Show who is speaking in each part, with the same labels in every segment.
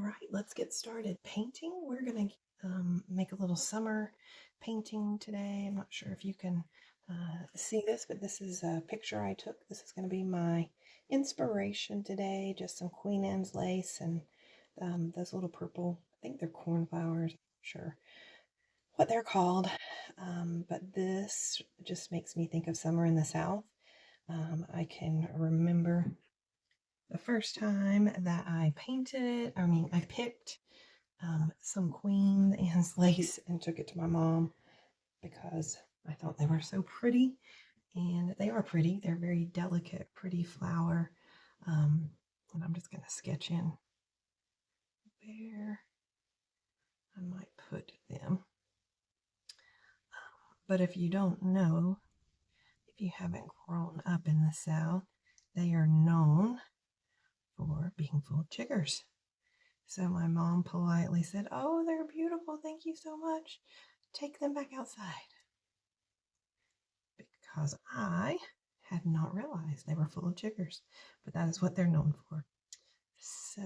Speaker 1: right, let's get started painting. We're going to make a little summer painting today. I'm not sure if you can see this, but this is a picture I took. This is going to be my inspiration today. Just some Queen Anne's lace and those little purple, I think they're cornflowers. I'm not sure what they're called. But this just makes me think of summer in the South. I can remember the first time that I painted it, I picked some Queen Anne's lace and took it to my mom because I thought they were so pretty. And they are pretty. They're very delicate, pretty flower. And I'm just going to sketch in where I might put them. But if you don't know, if you haven't grown up in the South, they are known for being full of chiggers. So my mom politely said, "Oh, they're beautiful. Thank you so much. Take them back outside." Because I had not realized they were full of chiggers, but that is what they're known for. So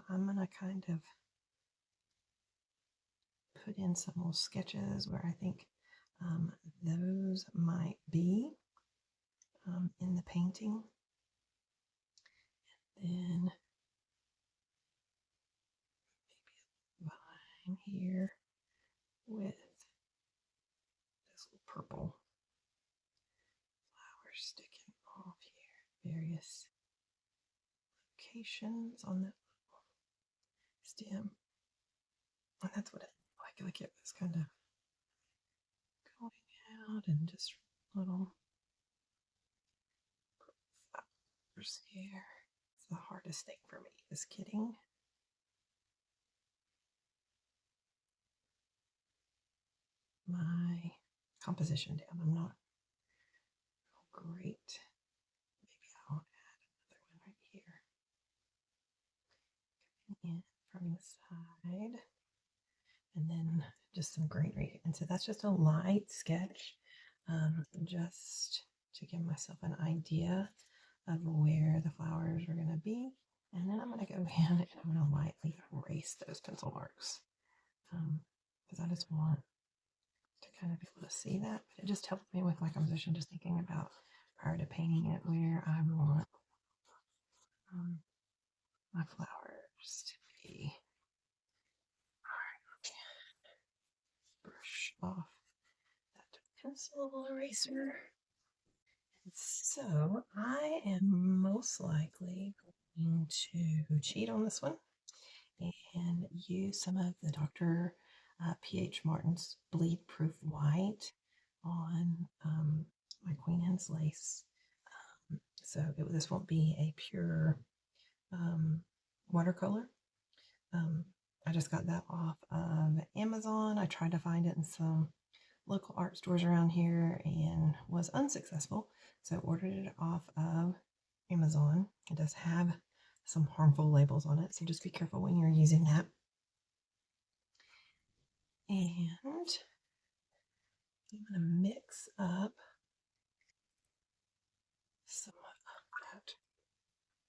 Speaker 1: I'm going to kind of put in some little sketches where I think those might be in the painting. And then maybe a vine here with this little purple flower sticking off here. Various locations on the stem. And that's what it like it was kind of going out and just little flowers here. It's the hardest thing for me is getting my composition down. I'm not great. Maybe I'll add another one right here. Coming in from the side. And then just some greenery. And so that's just a light sketch, just to give myself an idea of where the flowers are going to be. And then I'm going to go in and I'm going to lightly erase those pencil marks because I just want to kind of be able to see that. It just helps me with my composition, just thinking about prior to painting it where I want my flowers to be. Brush off that pencil eraser. And so I am most likely going to cheat on this one and use some of the Dr. P.H. Martin's Bleed Proof White on my Queen Anne's lace. So this won't be a pure watercolor. I just got that off of Amazon. I tried to find it in some local art stores around here and was unsuccessful. So I ordered it off of Amazon. It does have some harmful labels on it, so just be careful when you're using that. And I'm going to mix up some of that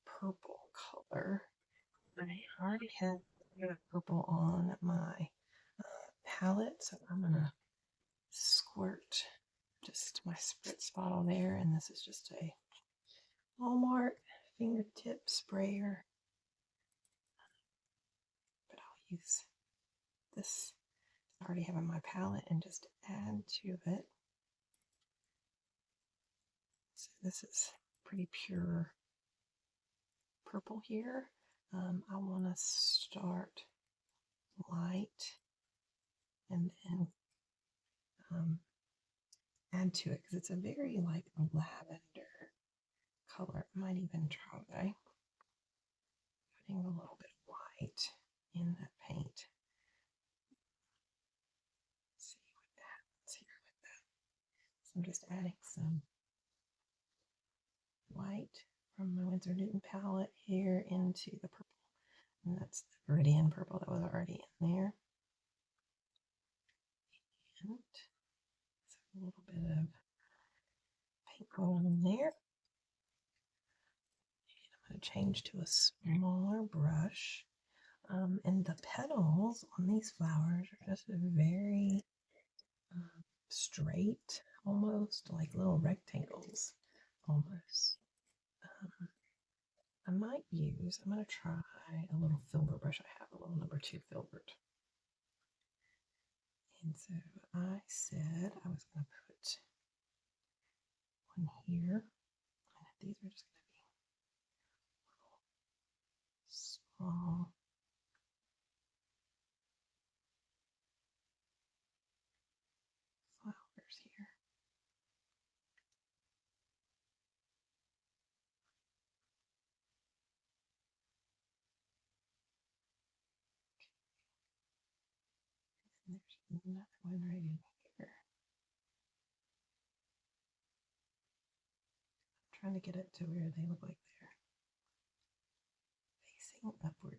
Speaker 1: purple color. I already had purple on my palette, so I'm going to squirt just my spritz bottle there, and this is just a Walmart fingertip sprayer, but I'll use this I already have on my palette and just add to it. So this is pretty pure purple here. I want to start light and then add to it because it's a very like lavender color. I might even try putting a little bit of white in that paint. Let's see what happens here with that. So I'm just adding some white from my Winsor Newton palette here into the purple. And that's the Viridian purple that was already in there. And so a little bit of paint going in there. And I'm going to change to a smaller brush. And the petals on these flowers are just very straight, almost like little rectangles, almost. Um, I'm going to try a little filbert brush. I have a little number 2 filbert. And so I said I was going to put one here. And these are just going to be small flowers here. And there's another one right in here. I'm trying to get it to where they look like they're facing upward.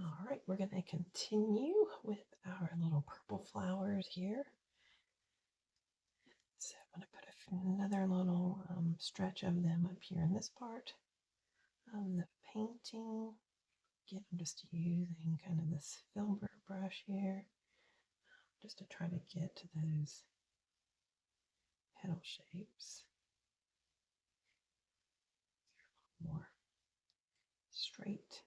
Speaker 1: All right, we're going to continue with our little purple flowers here. So I'm going to put another little stretch of them up here in this part of the painting. Again, I'm just using kind of this filbert brush here just to try to get to those petal shapes. More straight.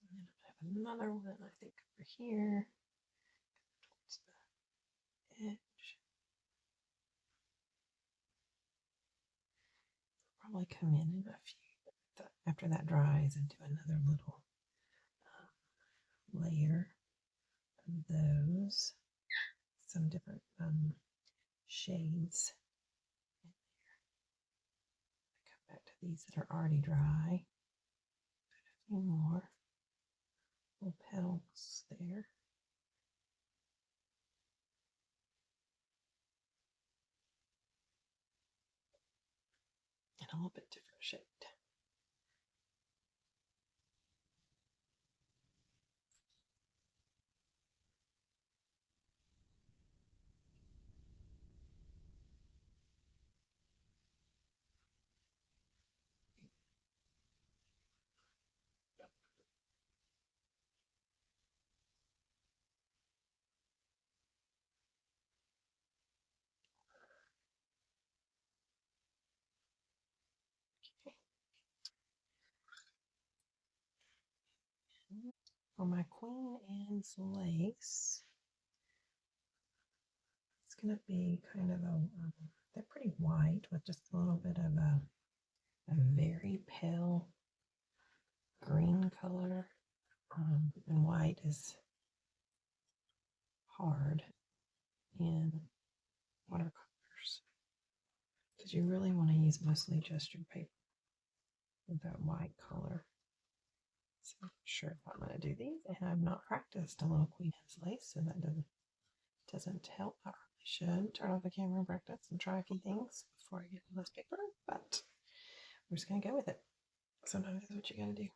Speaker 1: And then I have another one, I think, over here towards the edge. Probably come in a few after that dries and do another little layer of those. Some different shades. Come back to these that are already dry. Put a few more little petals there. And a little bit different shade. For my Queen Anne's lace, it's going to be kind of they're pretty white with just a little bit of a very pale green color. And white is hard in watercolors because you really want to use mostly just your paper with that white color. So I'm not sure if I'm going to do these, and I've not practiced a little Queen Anne's lace, so that doesn't help. I really should turn off the camera and practice and try a few things before I get to this paper, but we're just going to go with it. Sometimes that's what you got to do.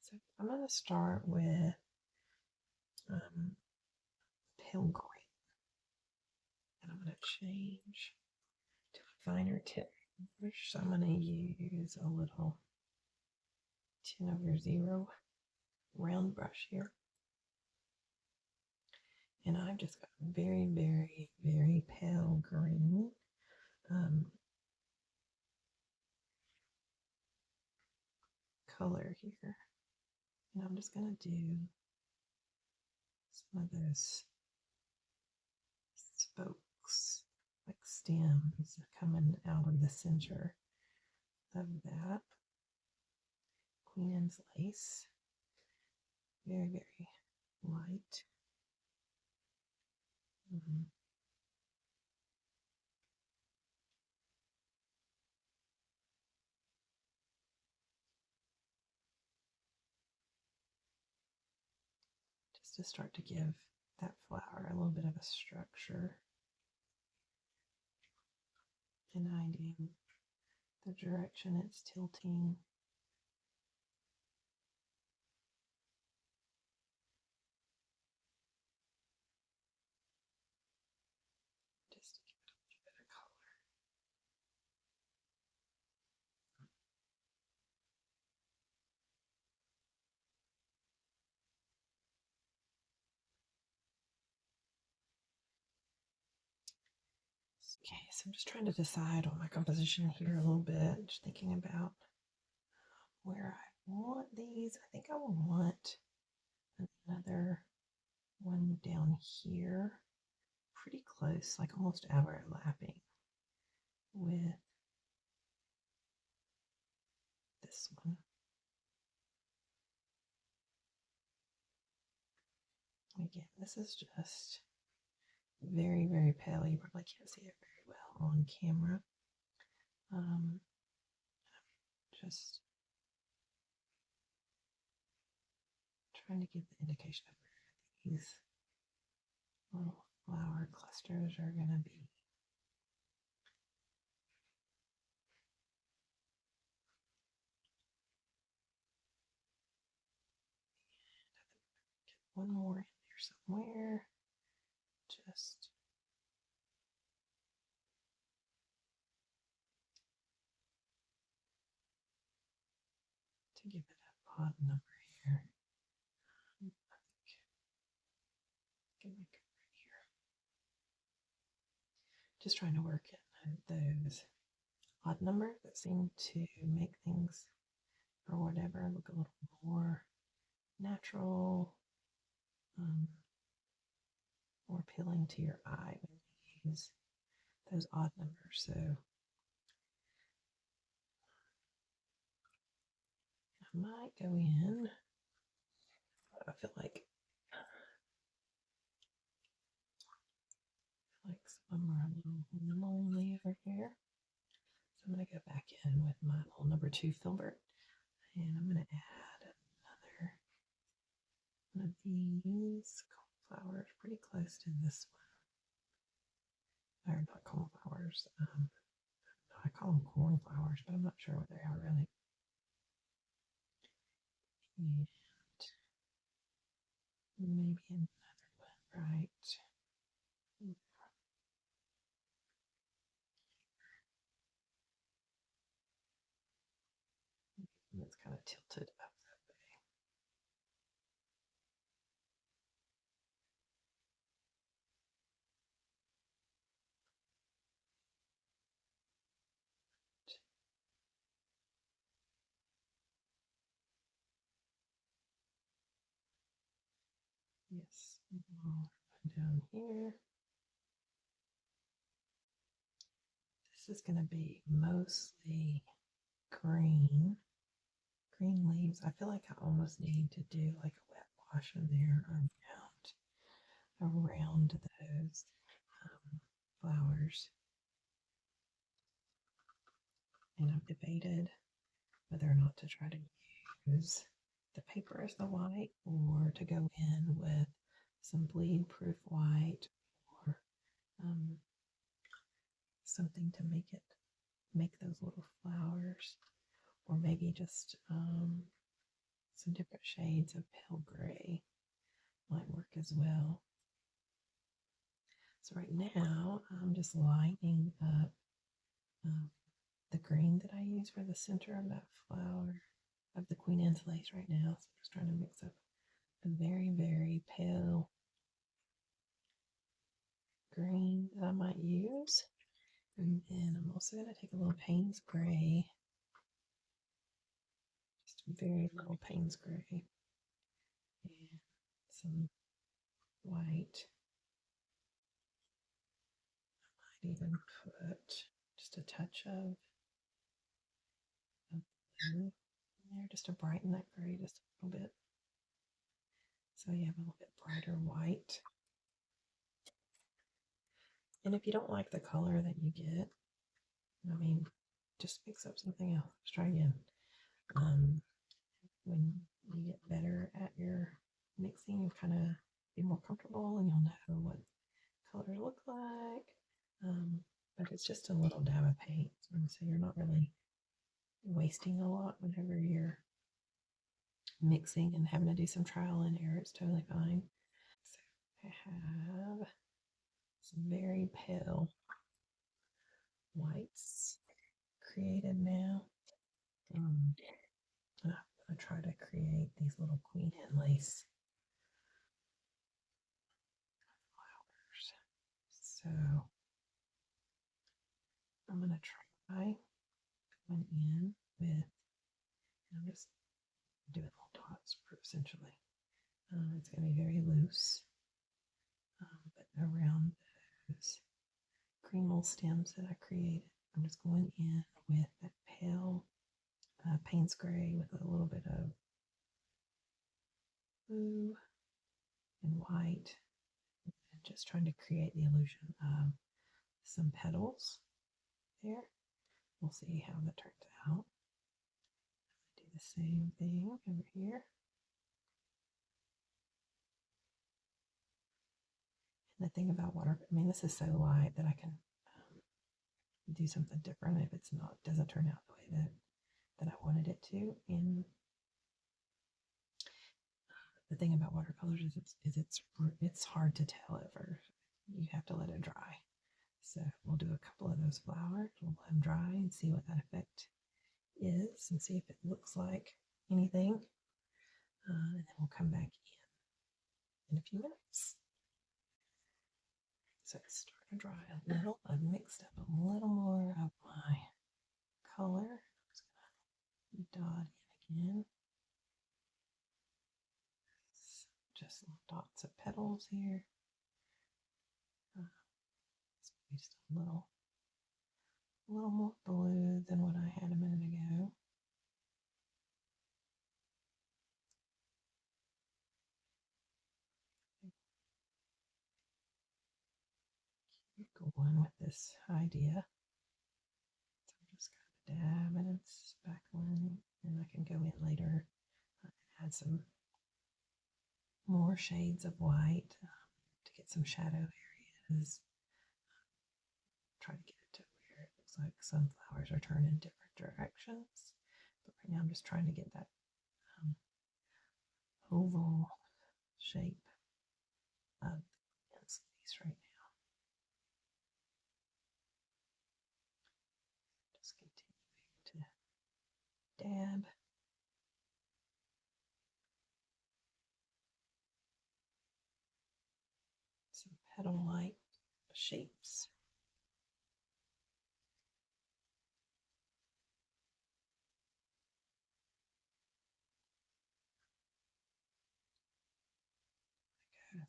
Speaker 1: So I'm going to start with pale green, and I'm going to change to a finer tip. So I'm going to use a little 10/0 round brush here. And I've just got very, very, very pale green. here. And I'm just going to do some of those spokes, like stems coming out of the center of that Queen Anne's lace. Very, very light. Just to start to give that flower a little bit of a structure, an idea of the direction it's tilting. Just to give it a little bit of color. Okay, so I'm just trying to decide on my composition here a little bit, just thinking about where I want these. I think I will want another one down here, pretty close, like almost overlapping with this one. Again, this is just very, very pale. You probably can't see it very well on camera. Just trying to get the indication of where these little flower clusters are going to be. Get one more in there somewhere. Just to give it a odd number here. I think I can make it right here. Just trying to work in those odd numbers that seem to make things or whatever look a little more natural, more appealing to your eye when you use those odd numbers. So I might go in. I feel like some are a little lonely over here. So I'm going to go back in with my little number 2 filbert, and I'm going to add another one of these flowers pretty close to this one. Or not cornflowers. I call them cornflowers, but I'm not sure what they are really. And maybe another one right. It's kind of tilted up that way. Yes, down here. This is going to be mostly green leaves. I feel like I almost need to do like a wet wash in there around those flowers. And I've debated whether or not to try to use the paper as the white or to go in with some bleed proof white or something to make those little flowers, or maybe just some different shades of pale gray might work as well. So right now I'm just lining up the green that I use for the center of that flower of the Queen Anne's lace right now. So I'm just trying to mix up a very, very pale green that I might use. And then I'm also going to take a little Payne's gray just very little Payne's gray and some white. Might even put just a touch of blue in there just to brighten that gray just a little bit. So you have a little bit brighter white. And if you don't like the color that you get, I mean, just mix up something else. Let's try again. When you get better at your mixing, you kind of be more comfortable and you'll know what colors look like. But it's just a little dab of paint, and so you're not really wasting a lot whenever you're mixing and having to do some trial and error. It's totally fine. So I have some very pale whites created now. I'm going to try to create these little queen ant lace flowers. So I'm going to try going in with, I'm just doing little dots essentially. It's going to be very loose, but around those green little stems that I created, I'm just going in with that pale Payne's gray with a little bit of blue and white, and just trying to create the illusion of some petals there. We'll see how that turns out. Do the same thing over here. And the thing about water, I mean, this is so light that I can do something different if it's not doesn't turn out the way that I wanted it to. And the thing about watercolors is it's hard to tell at first. You have to let it dry. So we'll do a couple of those flowers. We'll let them dry and see what that effect is, and see if it looks like anything. And then we'll come back in a few minutes. So it's starting to dry a little. I've mixed up a little more of my color. I'm just going to dot in again. Just little dots of petals here. Just a little more blue than what I had a minute ago. Keep going with this idea. So I'm just kind of dabbing and spackling, and I can go in later and add some more shades of white to get some shadow areas. Try to get it to where it looks like sunflowers are turning different directions. But right now I'm just trying to get that oval shape of the leaves right now. Just continuing to dab. Some petal-like shapes.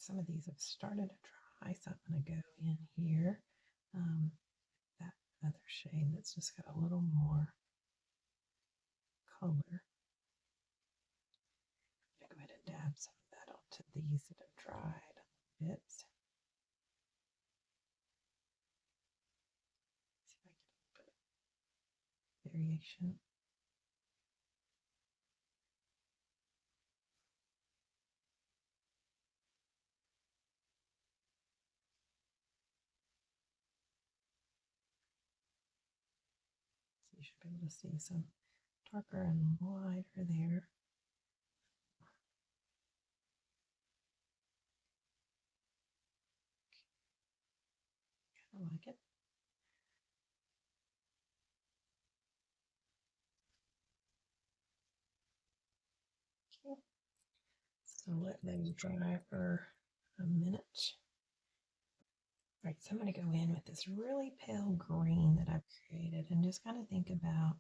Speaker 1: Some of these have started to dry, so I'm going to go in here. That other shade that's just got a little more color. I'm going to go ahead and dab some of that onto these that have dried a bit. See if I get a little bit of variation. So you should be able to see some darker and lighter there. I like it. Okay. So let those dry for a minute. All right, so I'm going to go in with this really pale green that I've created and just kind of think about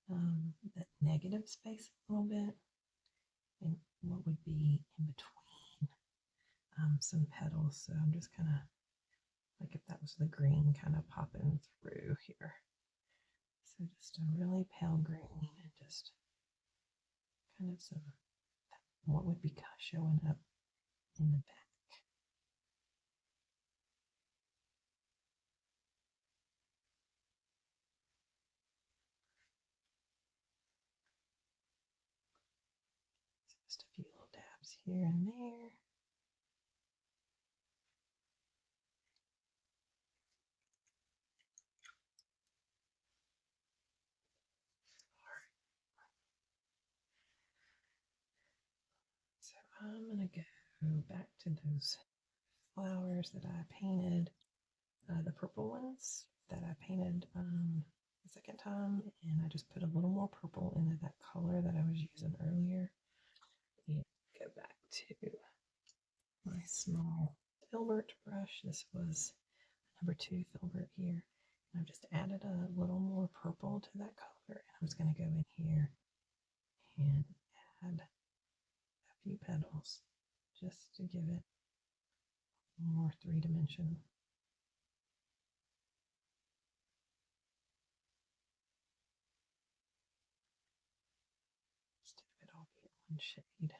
Speaker 1: that negative space a little bit, and what would be in between some petals. So I'm just kind of like if that was the green kind of popping through here. So just a really pale green and just kind of some what would be showing up in the back. Just a few little dabs here and there. So I'm going to go back to those flowers that I painted, the purple ones that I painted the second time, and I just put a little more purple into that color that I was using earlier. And go back to my small filbert brush. This was number 2 filbert here. And I've just added a little more purple to that color. And I'm just going to go in here and add a few petals just to give it more 3-dimension. Instead of it all being one shade.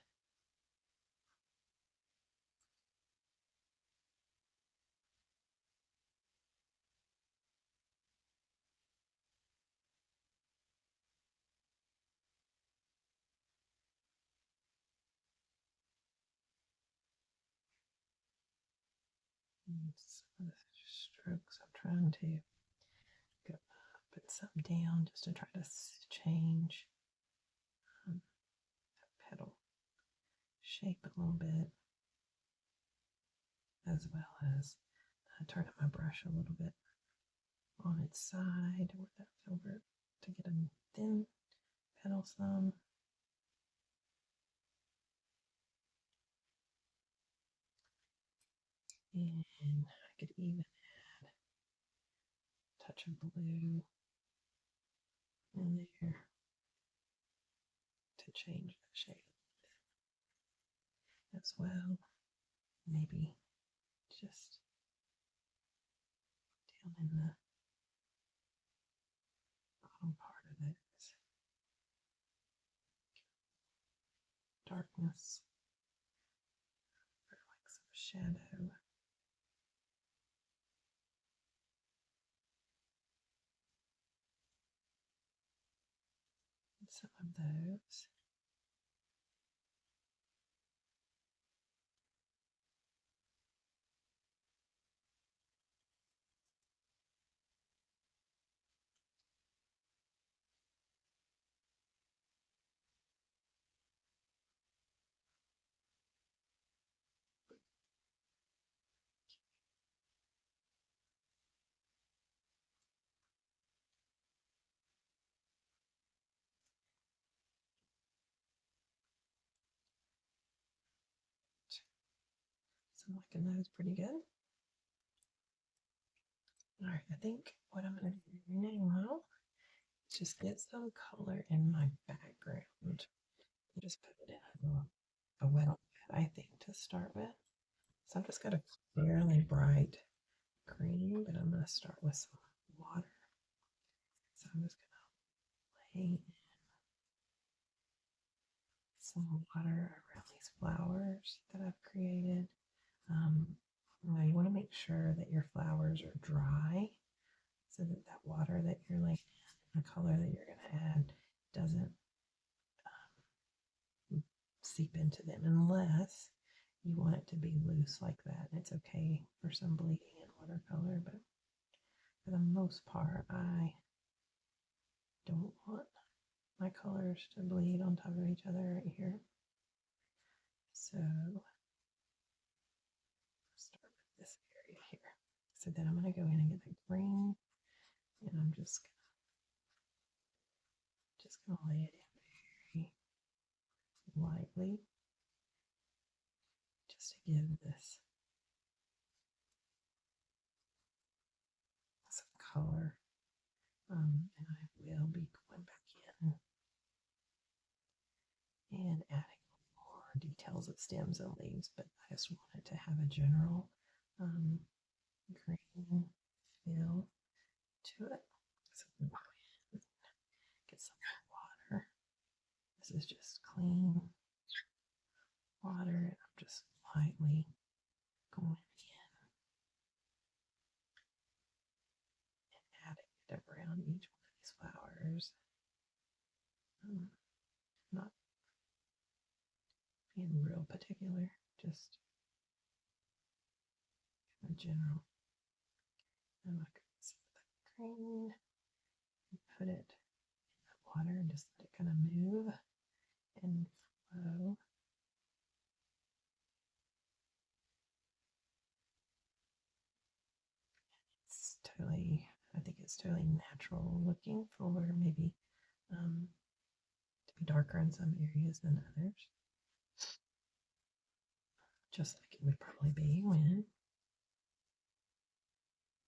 Speaker 1: And some of the strokes I'm trying to go up and some down just to try to change that petal shape a little bit, as well as turning my brush a little bit on its side with that filbert to get a thin petal some. And I could even add a touch of blue in there to change the shade as well. Maybe just down in the bottom part of this darkness for like some shadow. Some of those. So I'm liking those pretty good. All right, I think what I'm going to do now is just get some color in my background. And just put it in a wet bed, I think, to start with. So I've just got a fairly bright green, but I'm going to start with some water. So I'm just going to lay in some water around these flowers that I've created. Now you want to make sure that your flowers are dry so that that water that you're laying in, the color that you're going to add, doesn't seep into them unless you want it to be loose like that. It's okay for some bleeding in watercolor, but for the most part, I don't want my colors to bleed on top of each other right here. So start with this area here. So then I'm going to go in and get the green, and I'm just gonna lay it in very lightly, just to give this some color. And I will be going back in and adding more details of stems and leaves, but I just wanted to have a general um, green feel to it. So get some water. This is just clean water, and I'm just lightly going in and adding it around each one of these flowers. Not being real particular, just in general. I'm going to some of the green and put it in the water and just let it kind of move and flow. It's totally, I think it's totally natural looking for maybe to be darker in some areas than others. Just like it would probably be when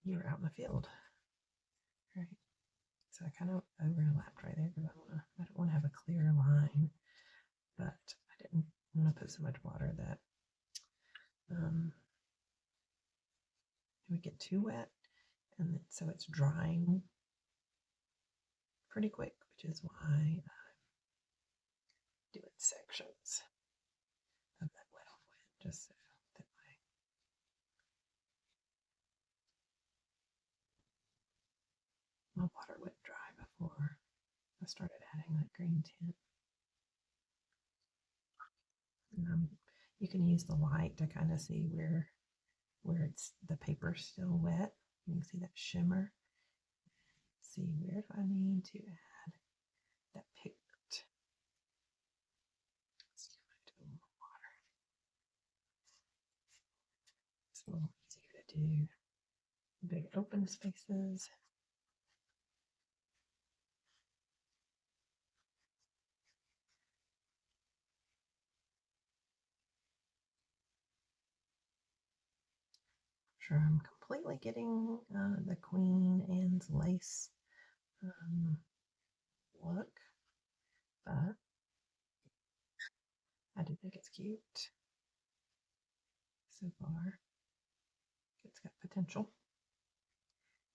Speaker 1: you're out in the field. Right. So I kind of overlapped right there because I don't want to have a clear line, but I didn't want to put so much water that it would get too wet, and so it's drying pretty quick, which is why I'm doing sections of that wet on wet, just so that my water would dry before I started adding that green tint. And you can use the light to kind of see where it's the paper's still wet. You can see that shimmer. See, where do I need to add that pigment? Let's do it a little water. It's a little easier to do big open spaces. Sure, I'm completely getting the Queen Anne's lace look, but I do think it's cute so far. It's got potential.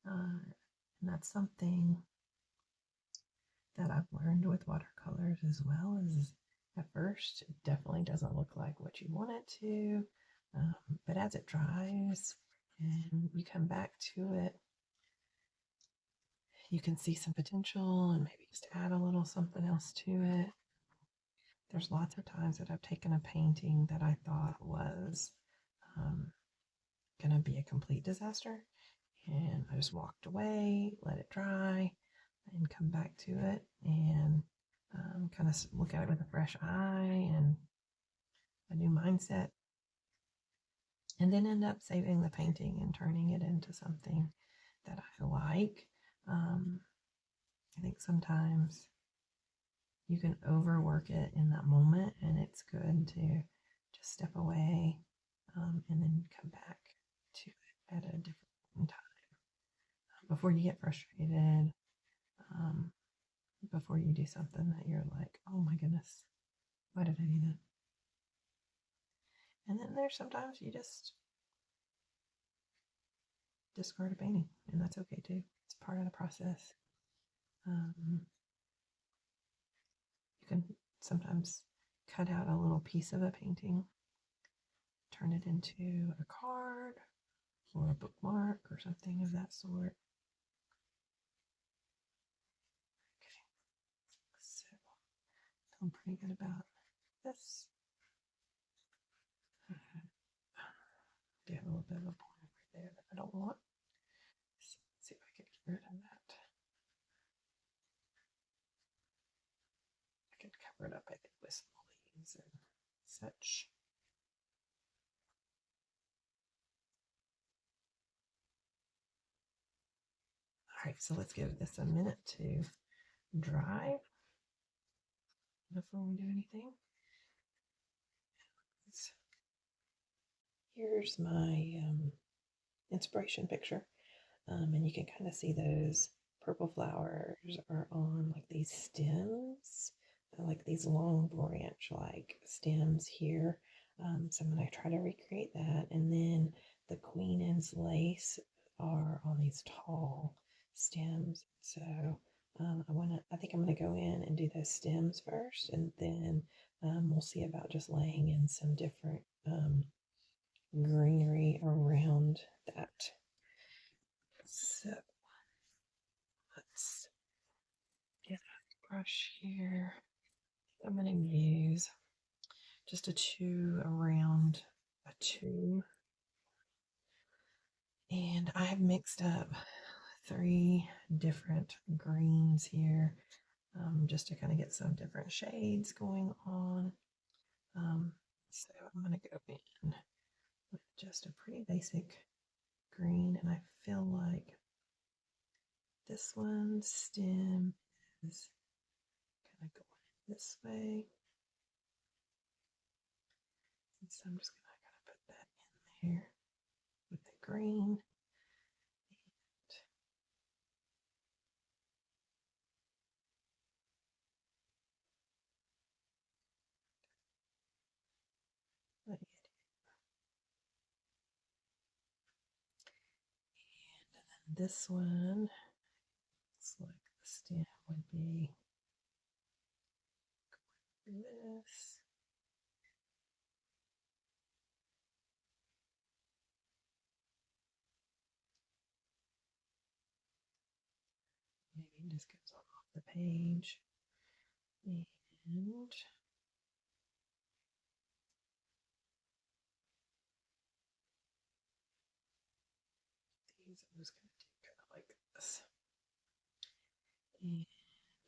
Speaker 1: And that's something that I've learned with watercolors as well. Is at first it definitely doesn't look like what you want it to, but as it dries and you come back to it, you can see some potential and maybe just add a little something else to it. There's lots of times that I've taken a painting that I thought was going to be a complete disaster, and I just walked away, let it dry, and come back to it and kind of look at it with a fresh eye and a new mindset, and then end up saving the painting and turning it into something that I like. I think sometimes you can overwork it in that moment, and it's good to just step away and then come back to it at a different time before you get frustrated, before you do something that you're like, oh my goodness, why did I do that? And then there's sometimes you just discard a painting, and that's okay too. It's part of the process. You can sometimes cut out a little piece of a painting, turn it into a card or a bookmark or something of that sort. Okay, so I'm pretty good about this. Do have a little bit of a point right there that I don't want. So let's see if I can get rid of that. I could cover it up, I think, with some leaves and such. All right, so let's give this a minute to dry before we do anything. Here's my inspiration picture, and you can kind of see those purple flowers are on like these stems like these long branch like stems here. So I'm going to try to recreate that. And then the Queen Anne's lace are on these tall stems. So I think I'm going to go in and do those stems first, and then we'll see about just laying in some different greenery around that. So let's get a brush here. I'm going to use just a 2 around a 2. And I have mixed up 3 different greens here, just to kind of get some different shades going on. So I'm going to go in with just a pretty basic green, and I feel like this one's stem is kind of going this way. And so I'm just going to kind of put that in there with the green. And then this one looks like the stem would be this. Maybe it just goes off the page. And these I'm just going to do kind of like this. And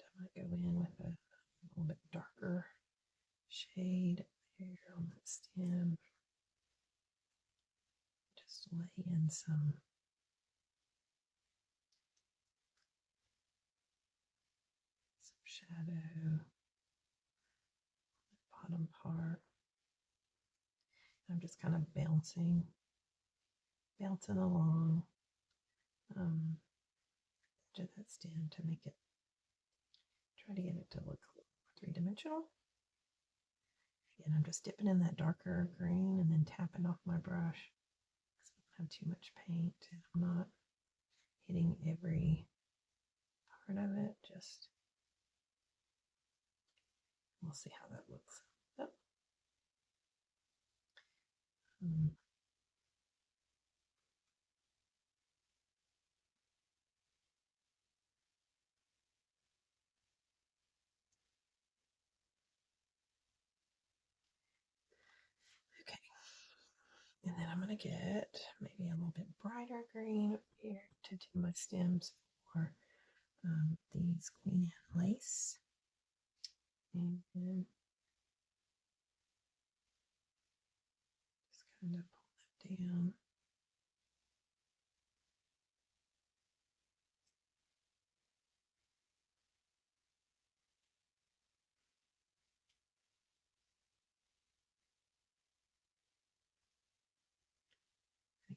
Speaker 1: I'm going to go in with a little bit darker shade there on that stem. Just lay in some shadow, bottom part. I'm just kind of bouncing along to that stem to make it, try to get it to look a little more three-dimensional. And I'm just dipping in that darker green and then tapping off my brush because I don't have too much paint and I'm not hitting every part of it. Just, we'll see how that looks. Oh. Okay, and then I'm going to get maybe a little bit brighter green here to do my stems for these Queen Anne lace. And then just kind of pull that down.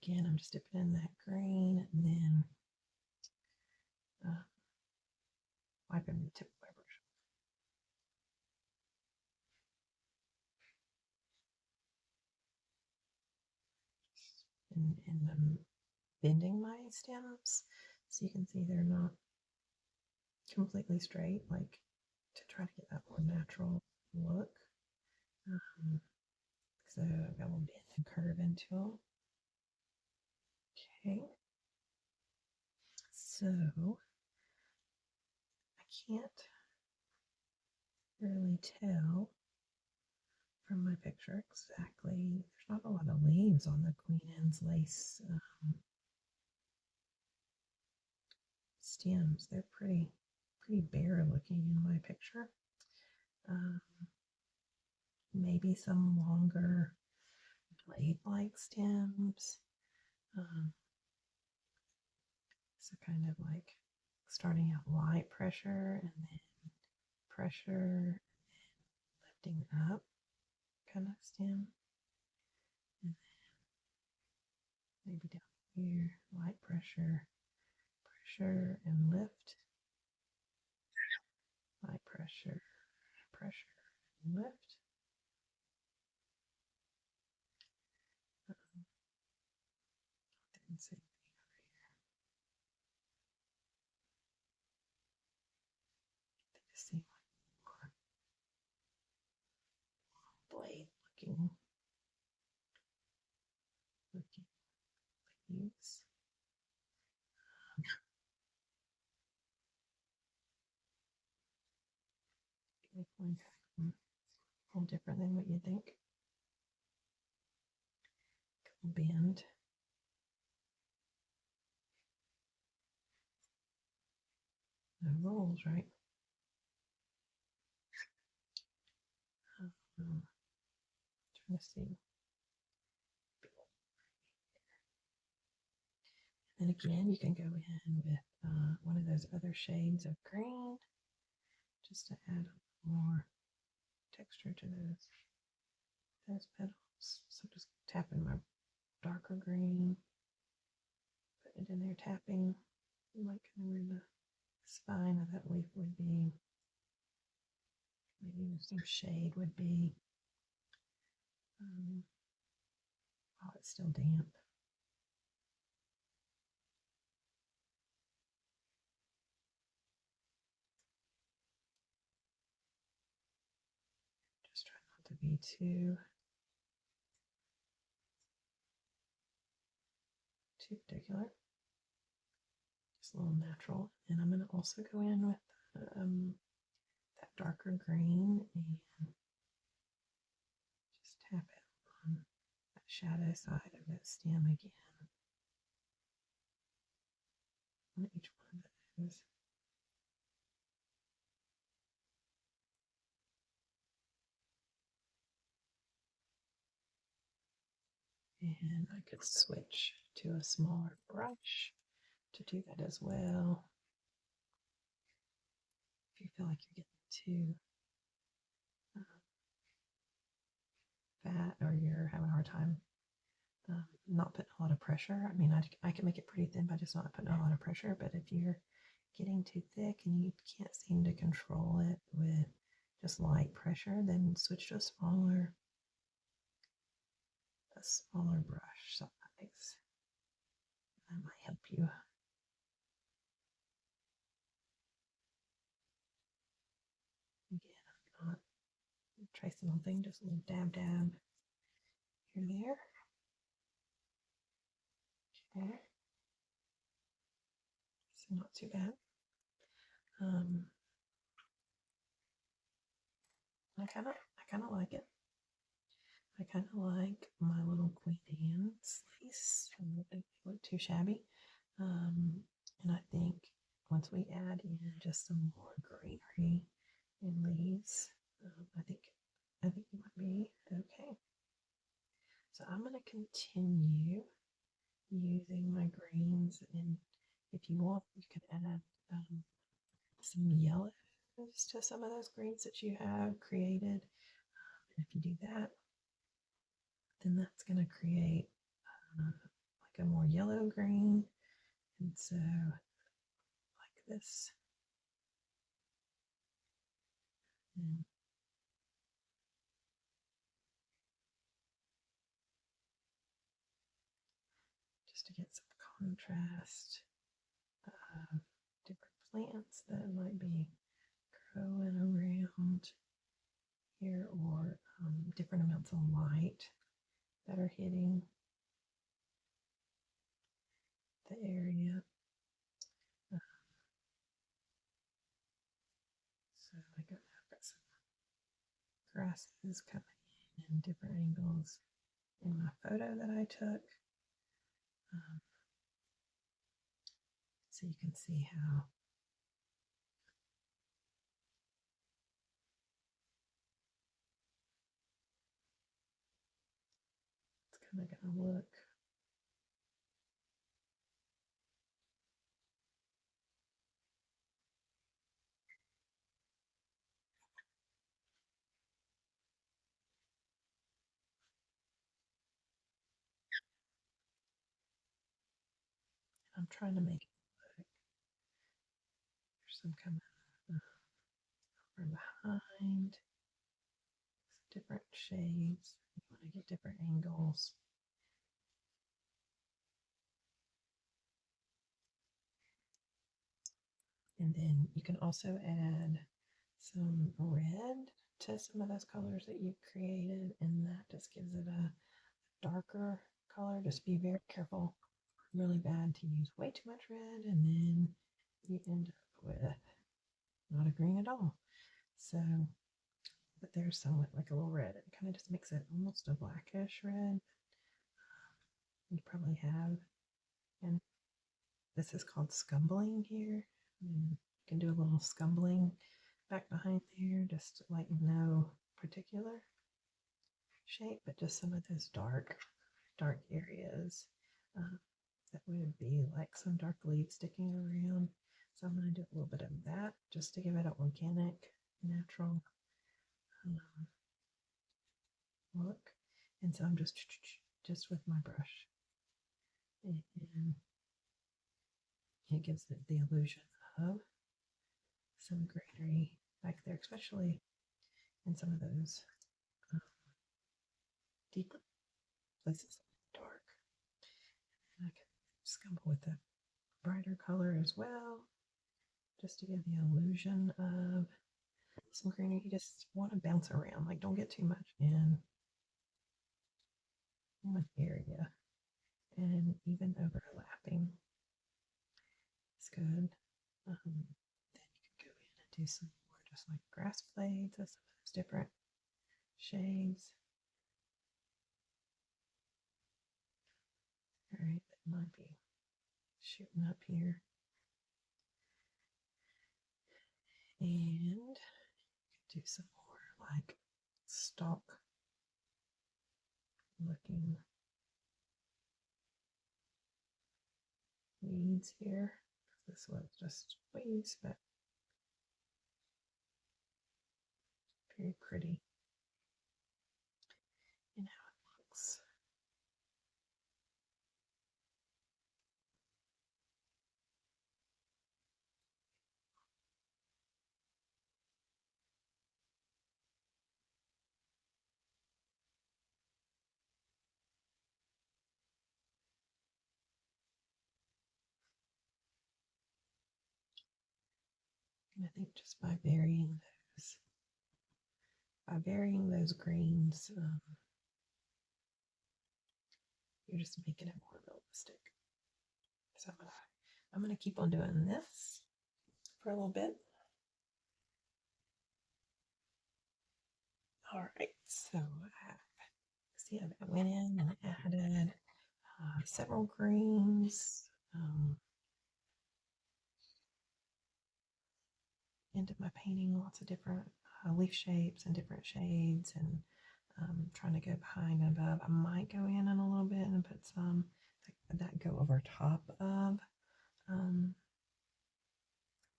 Speaker 1: Again, I'm just dipping in that green and then wiping the tip of my brush. And I'm bending my stems so you can see they're not completely straight, like to try to get that more natural look. So I've got a little bend and curve into them. Okay, so I can't really tell from my picture exactly. There's not a lot of leaves on the Queen Anne's lace stems. They're pretty bare looking in my picture. Maybe some longer blade-like stems. So kind of like starting out light pressure and then pressure and lifting up kind of stem. And then maybe down here, light pressure, pressure and lift. Light pressure, left. Didn't see anything over here. They just seem like more blade looking leaves. One a little different than what you think. Bend. No rolls, right? Trying to see. And again, you can go in with one of those other shades of green just to add more texture to those petals. So just tapping my darker green, put it in there, tapping, like where the spine of that leaf would be. Maybe some shade would be while it's still damp. Just try not to be too particular. Just a little natural. And I'm going to also go in with that darker green and just tap it on that shadow side of that stem again. On each one of those. And I could switch to a smaller brush to do that as well. If you feel like you're getting too fat or you're having a hard time not putting a lot of pressure. I mean, I can make it pretty thin by just not putting a lot of pressure, but if you're getting too thick and you can't seem to control it with just light pressure, then switch to a smaller brush size. That might help you. Again, I'm not tracing the whole thing, just a little dab here and there. Okay. So not too bad. I kind of like it. I kind of like my little Queen Anne's lace. It doesn't look too shabby. And I think once we add in just some more greenery and leaves, I think it might be okay. So I'm going to continue using my greens, and if you want, you can add some yellows to some of those greens that you have created. And if you do that, then that's going to create like a more yellow green. And so, like this. And just to get some contrast of different plants that might be growing around here, or different amounts of light that are hitting the area. So I've got some grasses coming in different angles in my photo that I took. So you can see how it's kind of going to look. I'm trying to make it look. There's some coming over behind. different shades. You want to get different angles. And then you can also add some red to some of those colors that you've created, and that just gives it a darker color. Just be very careful. Really bad to use way too much red, and then you end up with not a green at all. So, but there's some with like a little red. It kind of just makes it almost a blackish red. You probably have, and this is called scumbling here. And you can do a little scumbling back behind there, just like no particular shape, but just some of those dark areas. That would be like some dark leaves sticking around. So I'm going to do a little bit of that just to give it an organic, natural look. And so I'm just with my brush, and it gives it the illusion of some greenery back there, especially in some of those deeper places, dark. And I can scumble with a brighter color as well, just to give the illusion of some greenery. You just want to bounce around, like don't get too much in one area, and even overlapping is good. Then you can go in and do some more, just like grass blades, some of those different shades. All right, that might be shooting up here. And do some more like stalk looking weeds here. This was just weeds, but very pretty in how it looks. And I think just by varying those greens, you're just making it more realistic. So I'm gonna keep on doing this for a little bit. All right, so I went in and added several greens into my painting, lots of different leaf shapes and different shades, and trying to go behind and above. I might go in a little bit and put some that go over top of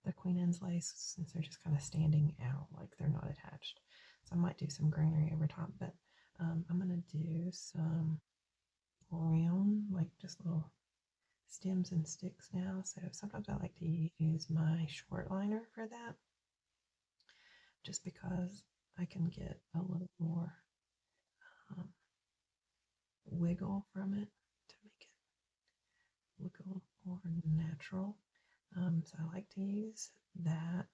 Speaker 1: the Queen Anne's lace, since they're just kind of standing out, like they're not attached. So I might do some greenery over top, but I'm going to do some round, like just little stems and sticks now. So sometimes I like to use my short liner for that, just because I can get a little more wiggle from it to make it look a little more natural. So I like to use that.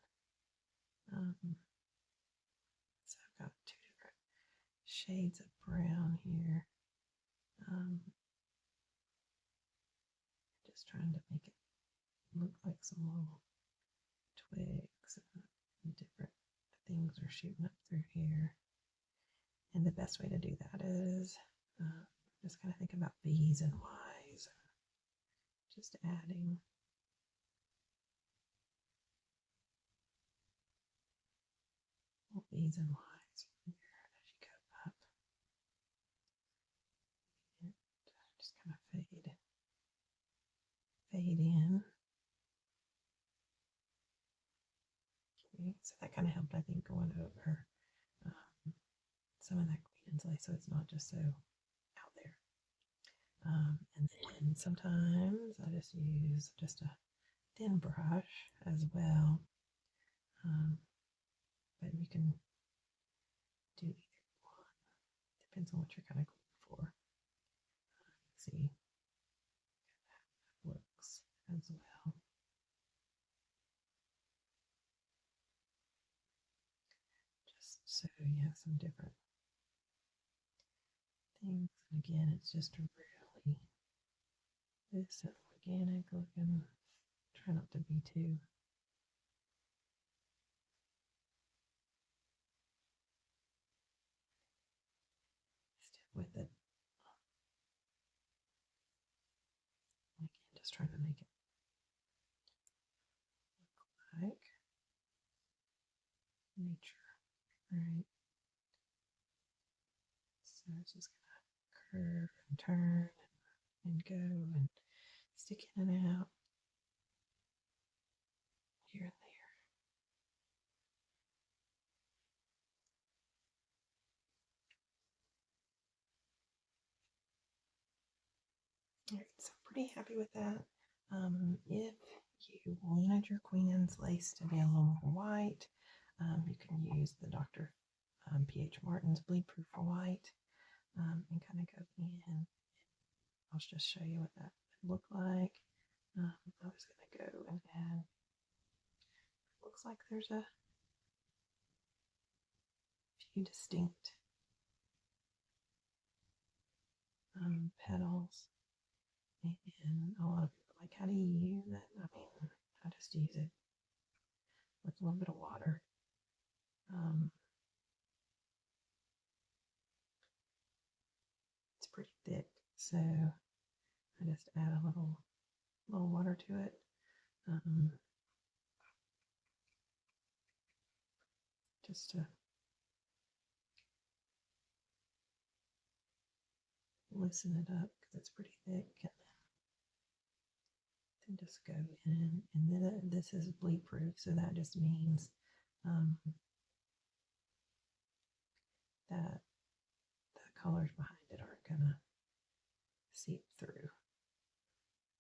Speaker 1: So I've got two different shades of brown here. Just trying to make it look like some little twigs and different things are shooting up through here. And the best way to do that is just kind of think about V's and Y's. Just adding V's and Y's here as you go up. And just kind of fade in. Okay, so that kind of helped, I think, going over some of that Queen Anne's lace, so it's not just so out there. And then sometimes I just use just a thin brush as well. But you can do either Depends on what you're kind of going for. See, looks as well. Just so you have some different things. And again, it's just really this organic looking. Try not to be too stiff with it. Again, just trying to make it look like nature, right? So it's just gonna curve and turn and go and stick in and out here and there. Right, so I'm pretty happy with that. If you wanted your Queen Anne's lace to be a little more white, you can use the Dr. P.H. Martin's Bleed Proof for White and kind of go in. I'll just show you what that would look like. I was going to go and add, looks like there's a few distinct petals, and a lot of people are like, how do you use it? I mean, I just use it with a little bit of water. It's pretty thick, so I just add a little water to it. Just to loosen it up because it's pretty thick, and then just go in. And then this is bleed proof, so that just means that the colors behind it aren't gonna seep through.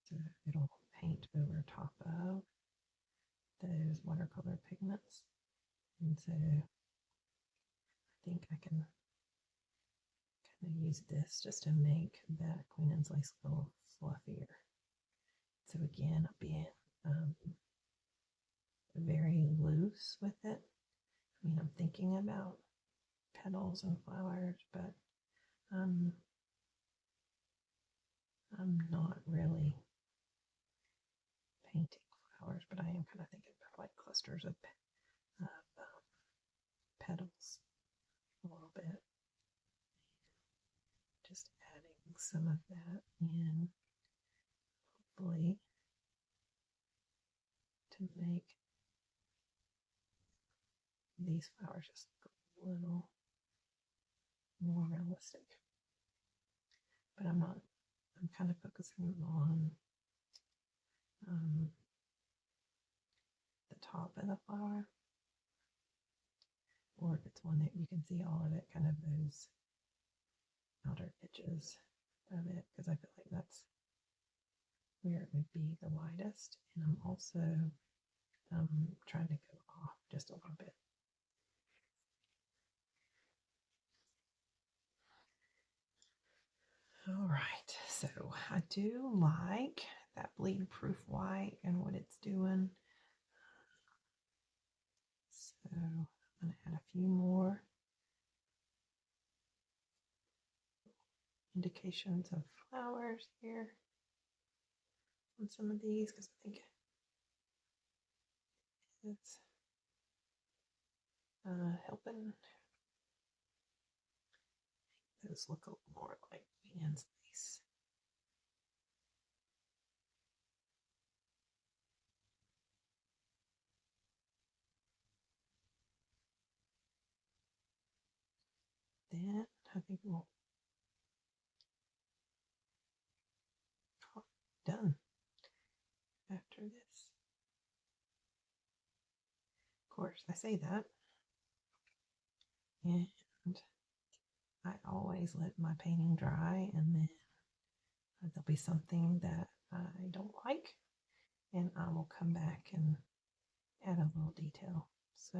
Speaker 1: So it'll paint over top of those watercolor pigments. And so I think I can kind of use this just to make that Queen Anne's lace a little fluffier. So again, I'll be very loose with it. I mean, I'm thinking about petals and flowers, but I'm not really painting flowers, but I am kind of thinking about like clusters of petals a little bit. Just adding some of that in, hopefully, to make these flowers just look a little more realistic. But I'm not, I'm kind of focusing on the top of the flower, or if it's one that you can see all of it, kind of those outer edges of it, because I feel like that's where it would be the widest. And I'm also trying to go off just a little bit. All right, so I do like that bleed proof white and what it's doing. So I'm going to add a few more indications of flowers here on some of these because I think it's helping those look a little more like Anne's lace. Then I think we'll call it done after this. Of course, I say that, and I always let my painting dry, and then there'll be something that I don't like, and I will come back and add a little detail. So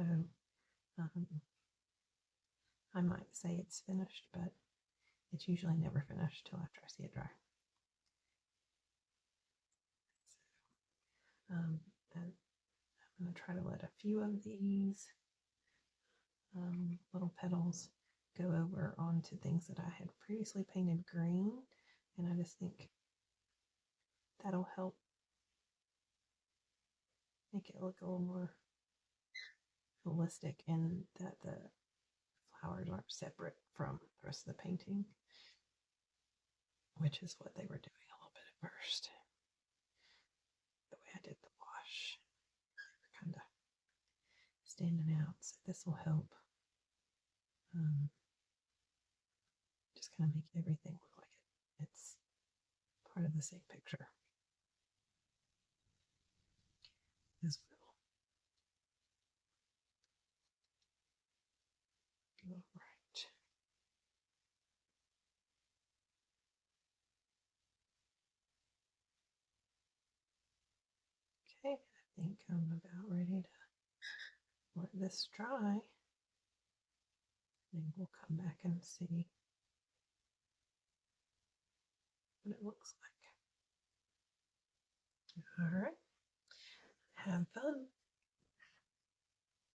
Speaker 1: I might say it's finished, but it's usually never finished till after I see it dry. And I'm going to try to let a few of these little petals go over onto things that I had previously painted green, and I just think that'll help make it look a little more holistic, and that the flowers aren't separate from the rest of the painting, which is what they were doing a little bit at first. The way I did the wash, they were kind of standing out, so this will help just kind of make everything look like it's part of the same picture as well. All right. Okay, I think I'm about ready to let this dry. And we'll come back and see what it looks like. All right. Have fun.